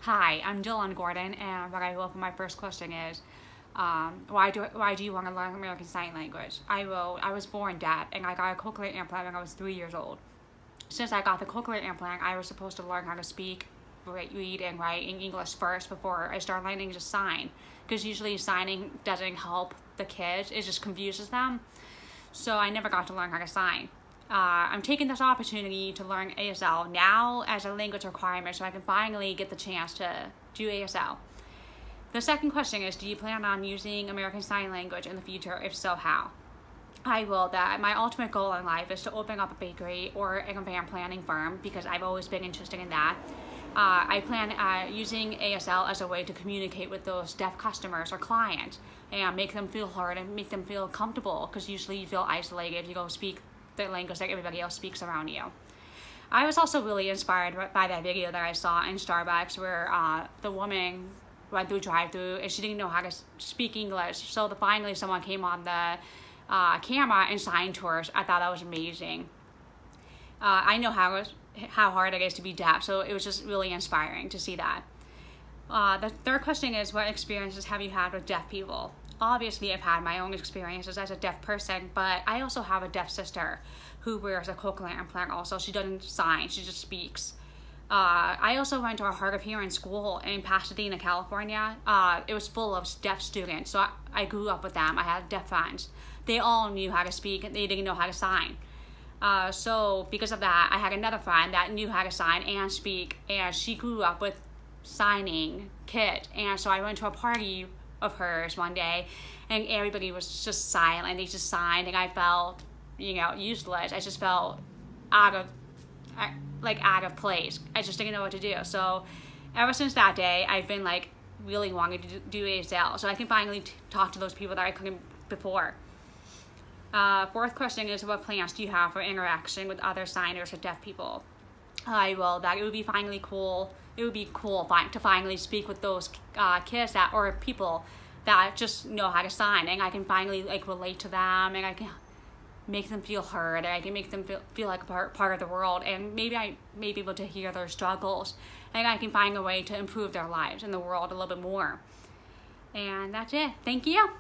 Hi, I'm Dylan Gordon, and what I will for my first question is, why do you want to learn American Sign Language? I was born deaf, and I got a cochlear implant when I was 3 years old. Since I got the cochlear implant, I was supposed to learn how to speak, read, and write in English first before I started learning to sign, because usually signing doesn't help the kids; it just confuses them. So I never got to learn how to sign. I'm taking this opportunity to learn ASL now as a language requirement so I can finally get the chance to do ASL. The second question is, do you plan on using American Sign Language in the future? If so, how? I will. That my ultimate goal in life is to open up a bakery or an event planning firm because I've always been interested in that. I plan using ASL as a way to communicate with those deaf customers or clients and make them feel heard and make them feel comfortable, because usually you feel isolated if you go speak the language that everybody else speaks around you. I was also really inspired by that video that I saw in Starbucks where the woman went through drive-thru and she didn't know how to speak English, so finally someone came on the camera and signed to her. I thought that was amazing. I know how hard it is to be deaf, so it was just really inspiring to see that. The third question is, what experiences have you had with deaf people? Obviously, I've had my own experiences as a deaf person, but I also have a deaf sister who wears a cochlear implant also. She doesn't sign, she just speaks. I also went to a hard of hearing school in Pasadena, California. It was full of deaf students, so I grew up with them. I had deaf friends. They all knew how to speak, and they didn't know how to sign. So because of that, I had another friend that knew how to sign and speak, and she grew up with signing kids. And so I went to a party of hers one day, and everybody was just silent. They just signed, and I felt, useless. I just felt out of place. I just didn't know what to do. So ever since that day, I've been really wanting to do ASL, so I can finally talk to those people that I couldn't before. Fourth question is, what plans do you have for interaction with other signers or deaf people? It would be finally cool. It would be cool to finally speak with those kids or people that just know how to sign, and I can finally relate to them, and I can make them feel heard, and I can make them feel like a part of the world, and maybe I may be able to hear their struggles, and I can find a way to improve their lives and the world a little bit more. And that's it. Thank you.